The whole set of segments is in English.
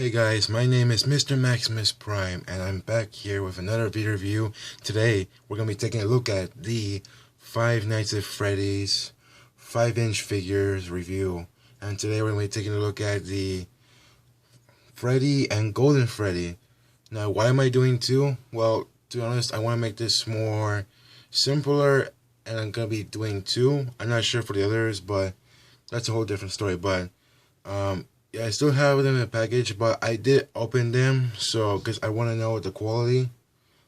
Hey guys, my name is Mr. Maximus Prime, and I'm back here with another video review. Today, we're going to be taking a look at the Five Nights at Freddy's 5-inch figures review. And today we're going to be taking a look at the Freddy and Golden Freddy. Now, why am I doing two? Well, to be honest, I want to make this more simpler, and I'm going to be doing two. I'm not sure for the others, but that's a whole different story. But, yeah, I still have them in the package, but I did open them, so because I want to know the quality,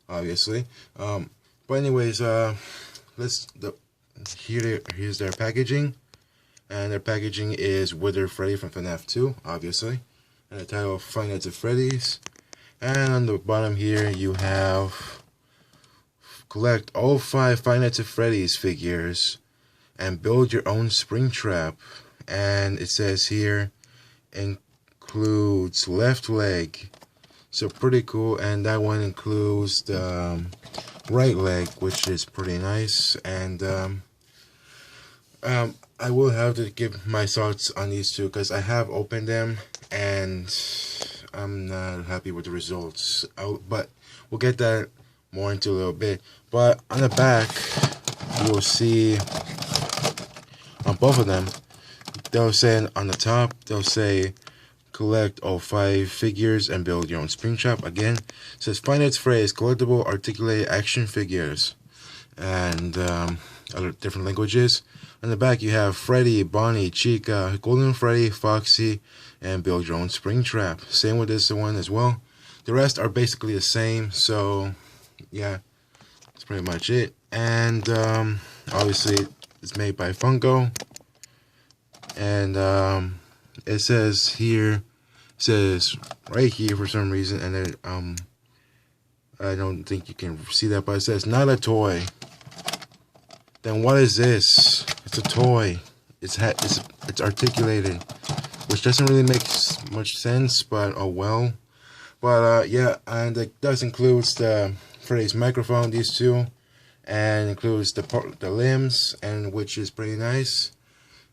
obviously. But anyways, here's their packaging, and their packaging is Wither Freddy from FNAF 2, obviously, and the title of Five Nights at Freddy's. And on the bottom here, you have collect all Five Nights at Freddy's figures and build your own spring trap. And it says here, includes left leg, so pretty cool. And that one includes the right leg, which is pretty nice. And I will have to give my thoughts on these two because I have opened them and I'm not happy with the results. But we'll get that more into a little bit. But on the back, you will see on both of them, they'll say on the top, they'll say collect all 5 figures and build your own spring trap. Again, it says Five Nights at Freddy's collectible articulated action figures, and other different languages. On the back, you have Freddy, Bonnie, Chica, Golden Freddy, Foxy, and build your own spring trap. Same with this one as well. The rest are basically the same, so yeah, that's pretty much it. And obviously, it's made by Funko. And it says here, right here for some reason, and then I don't think you can see that, but it says not a toy. Then what is this? It's a toy. It's articulated, which doesn't really make much sense, but oh well. But yeah, and it does include the Freddy's microphone, these two, and includes the limbs, and which is pretty nice.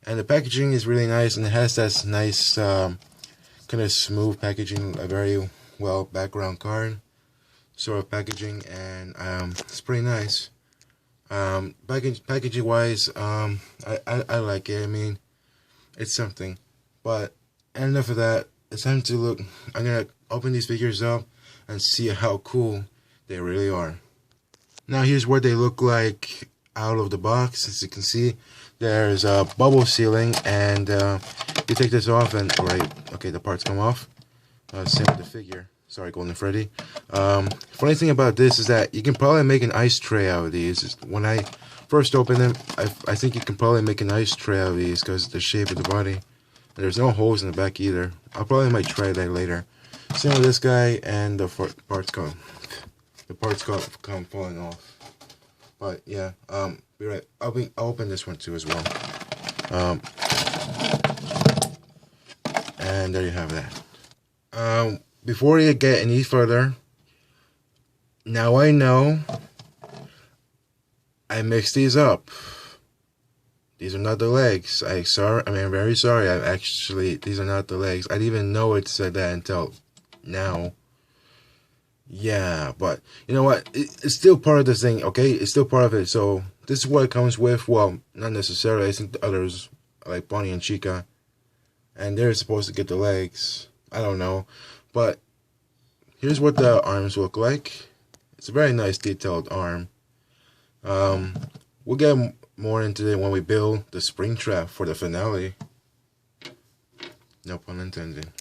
And the packaging is really nice, and it has that nice kind of smooth packaging, a very well background card sort of packaging, and it's pretty nice. Packaging wise, I like it. I mean, it's something. But enough of that. It's time to look. I'm gonna open these figures up and see how cool they really are. Now here's what they look like out of the box. As you can see, there's a bubble sealing, and you take this off, and okay, the parts come off. Same with the figure. Sorry, Golden Freddy. Funny thing about this is that you can probably make an ice tray out of these. When I first opened them, I think you can probably make an ice tray out of these because of the shape of the body. And there's no holes in the back either. I probably might try that later. Same with this guy, and the parts come falling off. But yeah, be right. I'll open this one too as well. And there you have that. Before you get any further, now I know I mixed these up. These are not the legs. I'm very sorry. These are not the legs. I didn't even know it said that until now. Yeah, but you know what? It's still part of the thing, okay? It's still part of it. So this is what it comes with. Well, not necessarily. I think the others, like Bonnie and Chica, and they're supposed to get the legs. I don't know. But here's what the arms look like. It's a very nice detailed arm. We'll get more into it when we build the spring trap for the finale. No pun intended.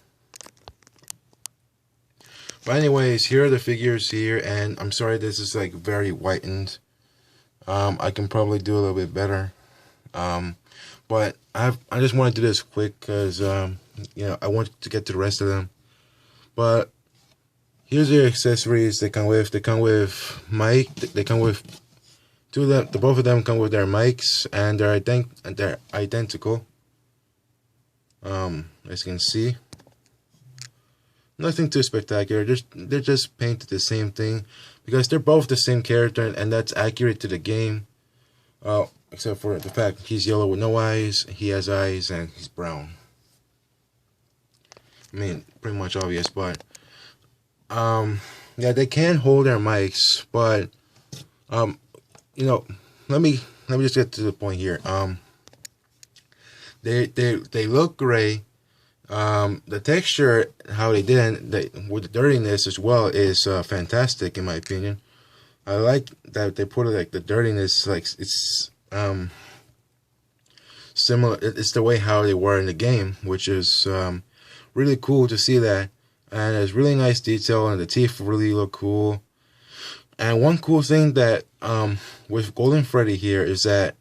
But anyways, here are the figures here, and I'm sorry this is like very whitened. I can probably do a little bit better. But I just want to do this quick because you know, I want to get to the rest of them. But here's the accessories they come with. They come with mic. They come with two of them. Both of them come with their mics, and they're identical. As you can see. Nothing too spectacular. They're just painted the same thing because they're both the same character, and that's accurate to the game. Except for the fact he's yellow with no eyes, he has eyes, and he's brown. I mean, pretty much obvious, but yeah, they can hold their mics, but you know, let me just get to the point here. They look great. The texture, how they did it, with the dirtiness as well, is fantastic in my opinion. I like that they put it like the dirtiness, like it's similar. It's the way how they were in the game, which is really cool to see that. And it's really nice detail, and the teeth really look cool. And one cool thing that with Golden Freddy here is that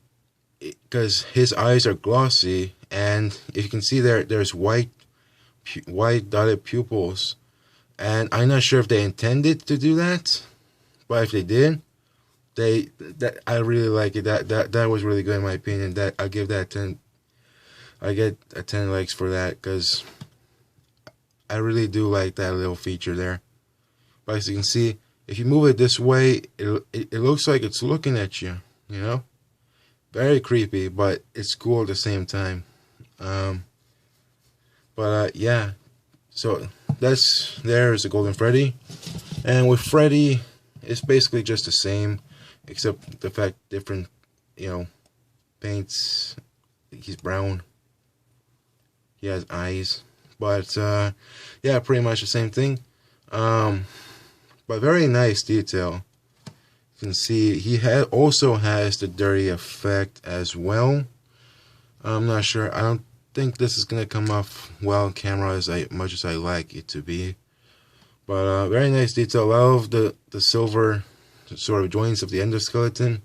because his eyes are glossy, and if you can see there's white dotted pupils, and I'm not sure if they intended to do that, but if they did, I really like it. That was really good in my opinion. That I give that 10. I get a 10 likes for that because I really do like that little feature there. But as you can see, if you move it this way, it looks like it's looking at you. You know, very creepy, but it's cool at the same time. Yeah, so there's the Golden Freddy, and with Freddy, it's basically just the same, except the fact different, paints. He's brown. He has eyes, but yeah, pretty much the same thing. But very nice detail. You can see he also has the dirty effect as well. I'm not sure. I don't think this is gonna come off well on camera as much as I like it to be. But very nice detail. I love the silver sort of joints of the endoskeleton,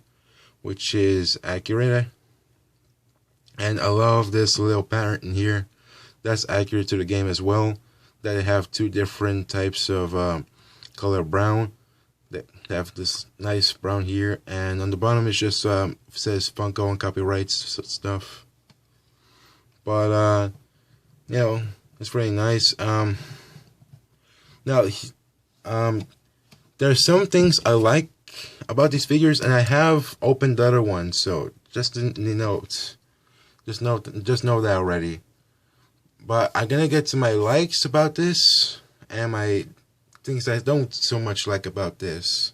which is accurate. And I love this little pattern in here. That's accurate to the game as well. That they have two different types of color brown. They have this nice brown here, and on the bottom it just says Funko and copyrights stuff. But it's really nice. Now, there's some things I like about these figures, and I have opened the other ones, so just in the notes, just know that already. But I'm gonna get to my likes about this and my things I don't so much like about this.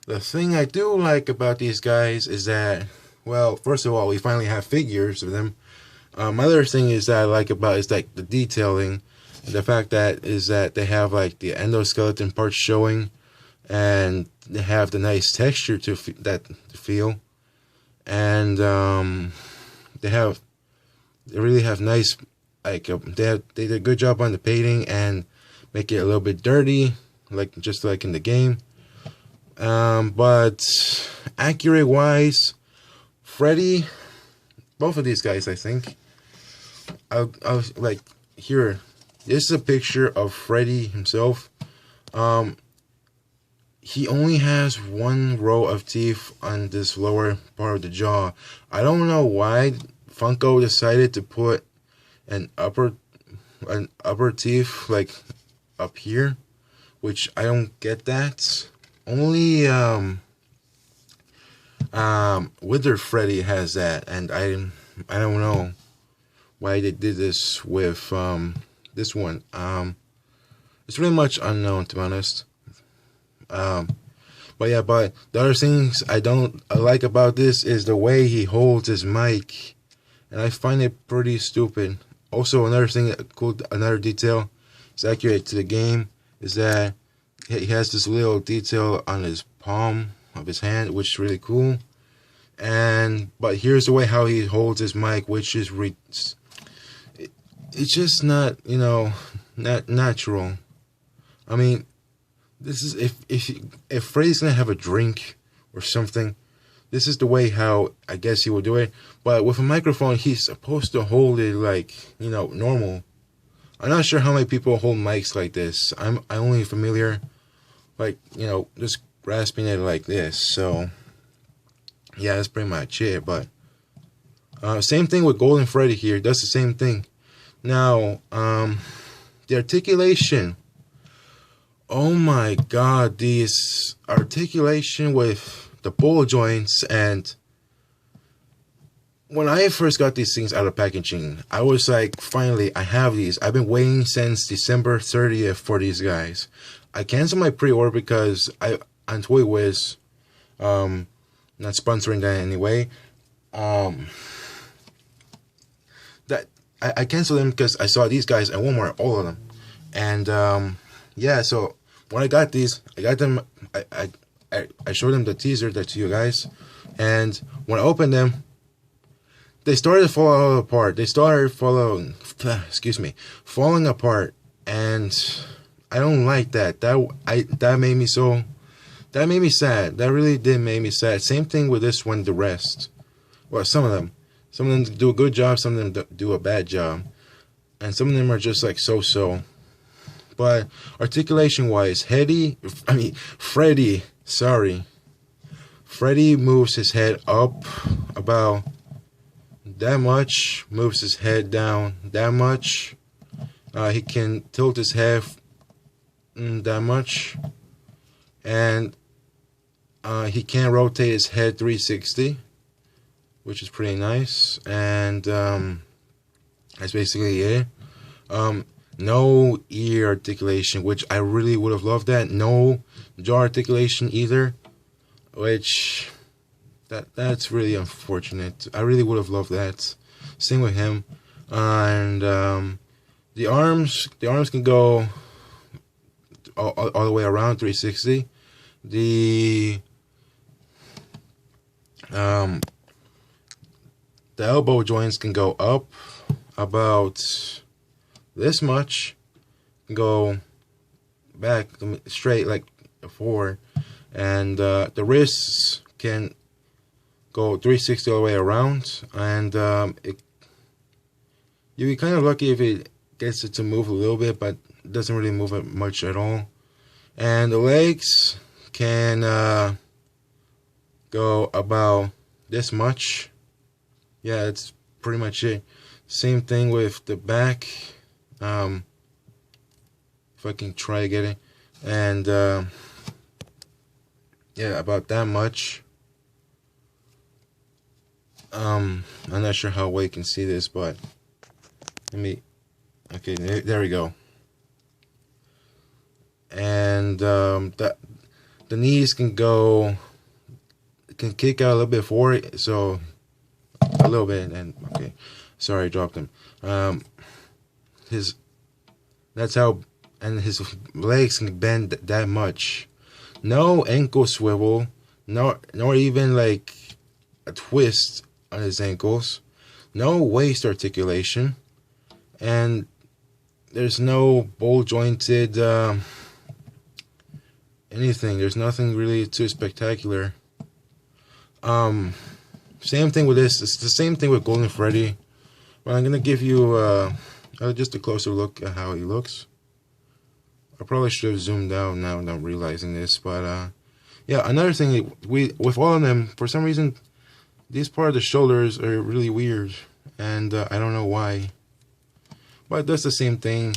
The thing I do like about these guys is that, well, first of all, we finally have figures of them. My other thing is that I like about is like the detailing, the fact that they have like the endoskeleton parts showing, and they have the nice texture to feel, and they really have nice, like they did a good job on the painting and make it a little bit dirty, just like in the game. But accurate wise, Freddy, both of these guys, I think. I'll like here. This is a picture of Freddy himself. He only has one row of teeth on this lower part of the jaw. I don't know why Funko decided to put an upper teeth like up here, which I don't get that. Only Wither Freddy has that, and I don't know why they did this with this one. It's really much unknown, to be honest. But the other things I like about this is the way he holds his mic, and I find it pretty stupid. Also, another detail is accurate to the game is that he has this little detail on his palm of his hand, which is really cool. But here's the way how he holds his mic, which is it's just not not natural. I mean, this is if Freddy's gonna have a drink or something, this is the way how I guess he would do it. But with a microphone, he's supposed to hold it like normal. I'm not sure how many people hold mics like this. I'm only familiar, just grasping it like this. So yeah, that's pretty much it. But same thing with Golden Freddy here. Does the same thing. Now, the articulation. Oh my God, this articulation with the ball joints and when I first got these things out of packaging, I was like, finally, I have these. I've been waiting since December 30th for these guys. I canceled my pre-order because on Toy Wiz, not sponsoring that anyway. That I canceled them because I saw these guys at Walmart, all of them, and yeah. So when I got these, I got them. I showed them the teaser to you guys, and when I opened them, they started falling apart. They started falling apart, and I don't like that. That made me so. That made me sad. That really did make me sad. Same thing with this one. The rest, well, some of them do a good job. Some of them do a bad job, and some of them are just like so. But articulation wise, Freddy. Sorry, Freddy moves his head up about that much, moves his head down that much. He can tilt his head that much, and he can rotate his head 360, which is pretty nice. And that's basically it. No ear articulation, which I really would have loved that. No jaw articulation either, which that's really unfortunate. I really would have loved that. Same with him. And the arms can go all the way around 360. The elbow joints can go up about this much, go back straight like forward, and the wrists can go 360 all the way around, and you'd be kind of lucky if it gets it to move a little bit, but it doesn't really move it much at all. And the legs can go about this much. Yeah, that's pretty much it. Same thing with the back. If I can try to get it, and yeah, about that much. I'm not sure how well you can see this, but okay, there we go. And the knees can kick out a little bit forward, so a little bit, and okay, sorry, I dropped him. That's how, and his legs can bend that much. No ankle swivel, nor even like a twist on his ankles. No waist articulation, and there's no ball jointed anything. There's nothing really too spectacular. Same thing with this. It's the same thing with Golden Freddy. But I'm gonna give you just a closer look at how he looks. I probably should have zoomed out now that I'm realizing this, but yeah, another thing, with all of them, for some reason, these part of the shoulders are really weird, and I don't know why. But that's the same thing.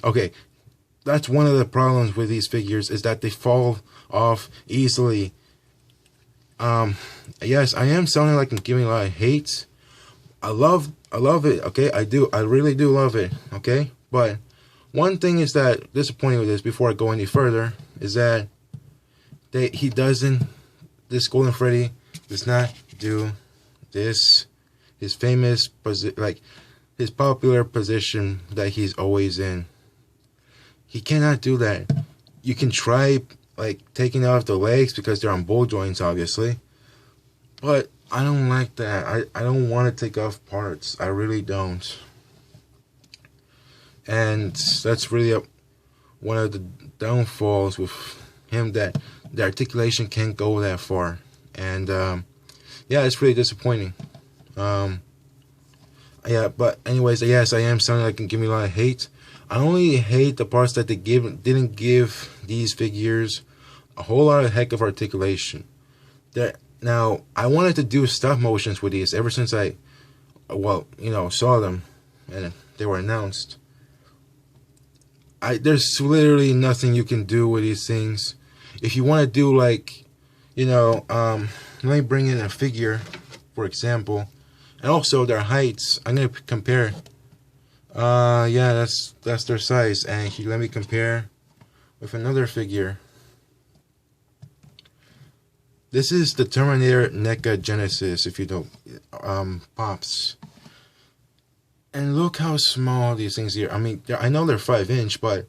Okay, that's one of the problems with these figures, is that they fall off easily. Yes, I am sounding like I'm giving a lot of hate. I love it, okay? I really do love it, okay? But one thing is that disappointing with this, before I go any further, is that this Golden Freddy does not do this, his famous his popular position that he's always in. He cannot do that. You can try like taking off the legs because they're on ball joints, obviously, but I don't like that. I don't want to take off parts. I really don't. And that's really one of the downfalls with him, that the articulation can't go that far. And yeah, it's really disappointing. Yeah, but anyways, yes, I am sounding like it can give me a lot of hate. I only hate the parts that they didn't give these figures a whole lot of heck of articulation. Now, I wanted to do stop motions with these ever since I, saw them and they were announced. There's literally nothing you can do with these things. If you want to do let me bring in a figure for example, and also their heights. I'm gonna compare. Yeah, that's their size, and here, let me compare with another figure. This is the Terminator NECA Genesis, if you don't, Pops. And look how small these things are. I mean, I know they're 5-inch, but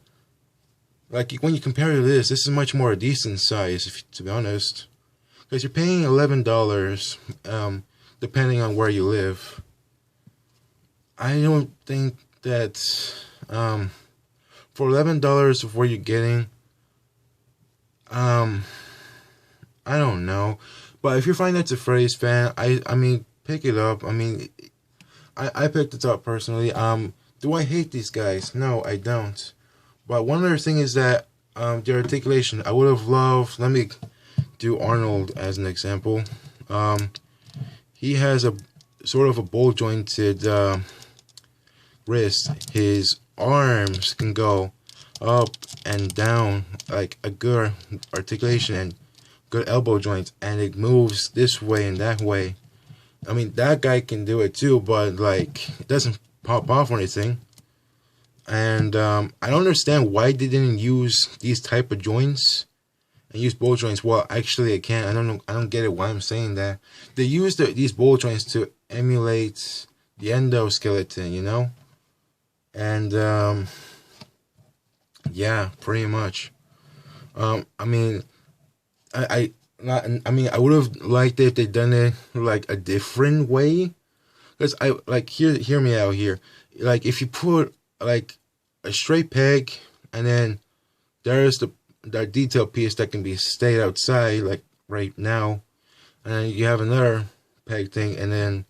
like when you compare to this is much more a decent size, to be honest. Because you're paying $11, depending on where you live. I don't think that, for $11 of what you're getting, I don't know. But if you're Five Nights at Freddy's fan, I mean, pick it up. I mean, I picked it up personally. Do I hate these guys? No, I don't. But one other thing is that the articulation. I would have loved. Let me do Arnold as an example. He has a sort of a ball jointed wrist. His arms can go up and down, like a good articulation and good elbow joints, and it moves this way and that way. I mean, that guy can do it too, but like it doesn't pop off or anything. And I don't understand why they didn't use these type of joints and use ball joints. Well, actually, I can't. I don't know. I don't get it. Why I'm saying that they use these ball joints to emulate the endoskeleton, you know. And yeah, pretty much. I mean, I mean, I would have liked it if they done it like a different way. Cause I like hear me out here. Like if you put like a straight peg, and then there's the detail piece that can be stayed outside, like right now, and then you have another peg thing, and then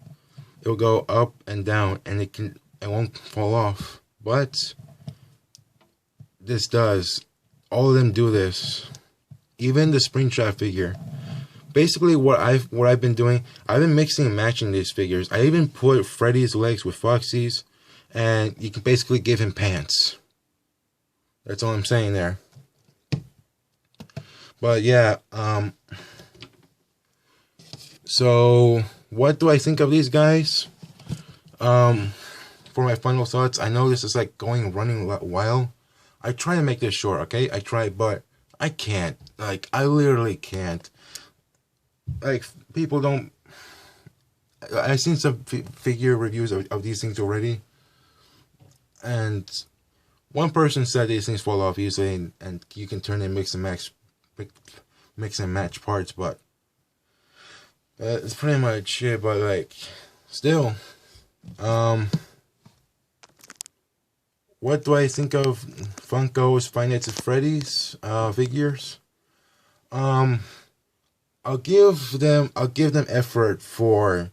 it'll go up and down, and it won't fall off. But this does. All of them do this. Even the Springtrap figure. Basically, what I've been doing, I've been mixing and matching these figures. I even put Freddy's legs with Foxy's, and you can basically give him pants. That's all I'm saying there. But yeah, so what do I think of these guys? For my final thoughts, I know this is like running a while. I try to make this short, okay? I try, but I can't. Like, I literally can't. Like, people don't... I've seen some figure reviews of these things already. And one person said these things fall off easily, and you can turn and mix and match parts, but... it's pretty much it, but like, still... what do I think of Funko's Five Nights at Freddy's figures? I'll give them effort for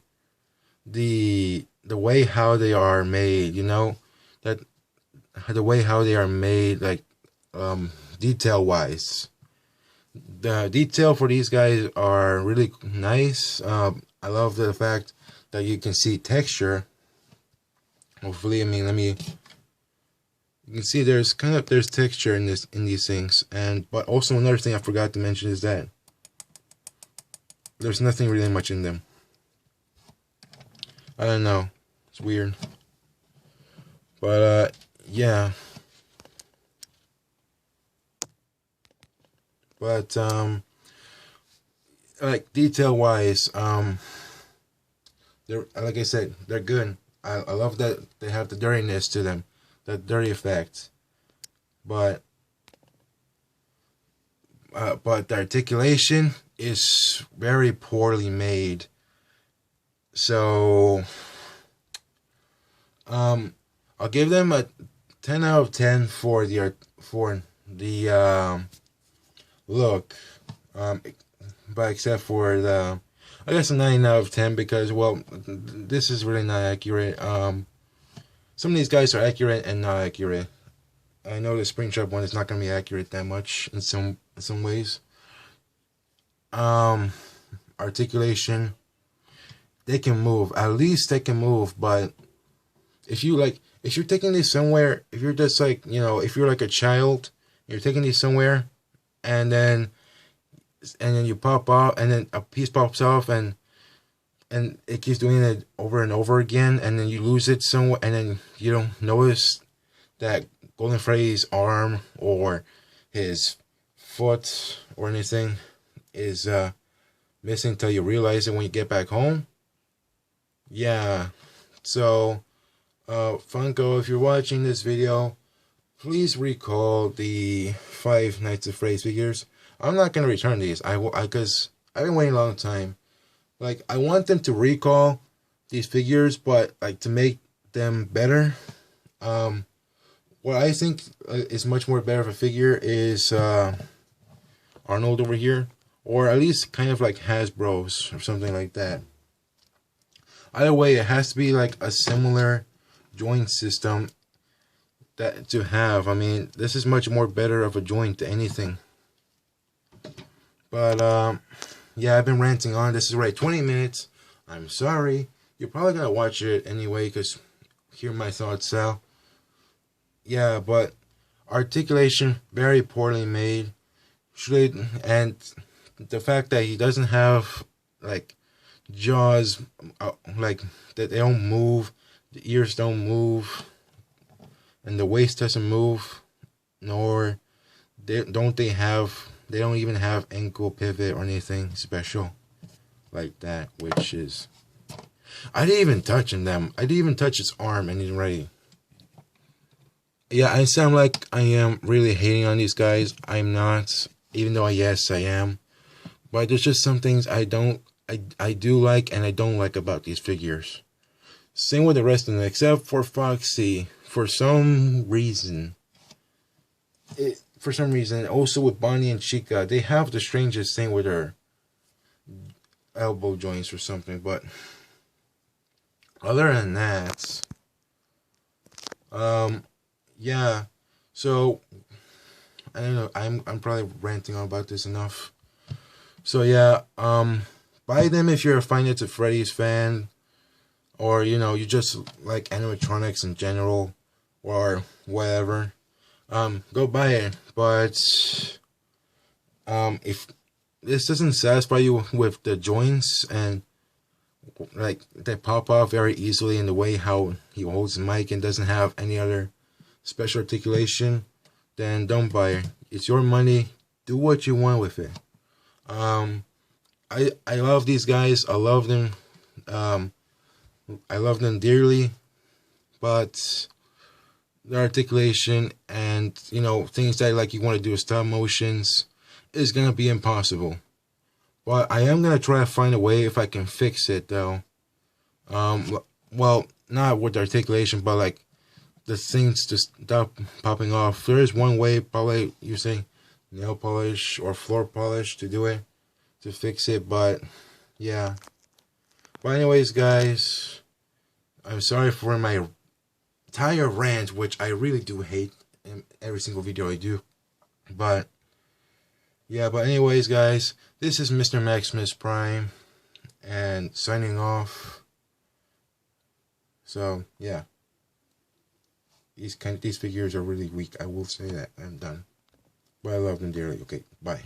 the way how they are made, you know, that the way how they are made, like detail wise. The detail for these guys are really nice. I love the fact that you can see texture. Hopefully, I mean, you can see there's texture in these things, but also another thing I forgot to mention is that there's nothing really much in them. I don't know, it's weird, but yeah. But like detail wise, they're, like I said, they're good. I love that they have the dirtiness to them. That dirty effect, but the articulation is very poorly made. So I'll give them a 10 out of 10 for the look, but except for I guess a 9 out of 10 because, well, this is really not accurate. Some of these guys are accurate and not accurate. I know the Springtrap one is not going to be accurate that much in some ways. Articulation, they can move. At least they can move. But if you're taking these somewhere, if you're just like, you know, if you're like a child, you're taking these somewhere, and then you pop off, and then a piece pops off, and and it keeps doing it over and over again, and then you lose it somewhere, and then you don't notice that Golden Freddy's arm or his foot or anything is missing until you realize it when you get back home. Yeah, so Funko, if you're watching this video, please recall the 5 Nights at Freddy figures. I'm not gonna return these. Because I've been waiting a long time. Like, I want them to recall these figures, but like to make them better. What I think is much more better of a figure is Arnold over here, or at least kind of like Hasbro's or something like that. Either way, it has to be like a similar joint system that to have. I mean, this is much more better of a joint than anything. But yeah, I've been ranting on. This is right 20 minutes. I'm sorry. You're probably gonna watch it anyway because hear my thoughts out. Yeah, but articulation very poorly made. And the fact that he doesn't have like jaws, like that they don't move, the ears don't move, and the waist doesn't move, nor they don't even have ankle pivot or anything special like that, which is, I didn't even touch them. I didn't even touch his arm and he's ready. Yeah, I sound like I am really hating on these guys. I'm not, even though yes, I am. But there's just some things I do like and I don't like about these figures. Same with the rest of them, except for Foxy. For some reason, also with Bonnie and Chica, they have the strangest thing with their elbow joints or something. But other than that, yeah. So I don't know. I'm probably ranting on about this enough. So yeah, buy them if you're a Five Nights at Freddy's fan, or you just like animatronics in general, or whatever. Go buy it. But if this doesn't satisfy you with the joints and like they pop off very easily in the way how he holds the mic and doesn't have any other special articulation, then don't buy it. It's your money. Do what you want with it. I love these guys. I love them. I love them dearly, but the articulation and things that like you want to do with stop motions is gonna be impossible. But I am gonna try to find a way if I can fix it though. Well, not with the articulation, but like the things to stop popping off. There is one way, probably using nail polish or floor polish to do it, to fix it. But yeah. But anyways, guys, I'm sorry for my entire rant, which I really do hate in every single video I do. But yeah, but anyways, guys, this is Mr. Maximus Prime and signing off. So yeah, these figures are really weak. I will say that. I'm done, but I love them dearly. Okay, bye.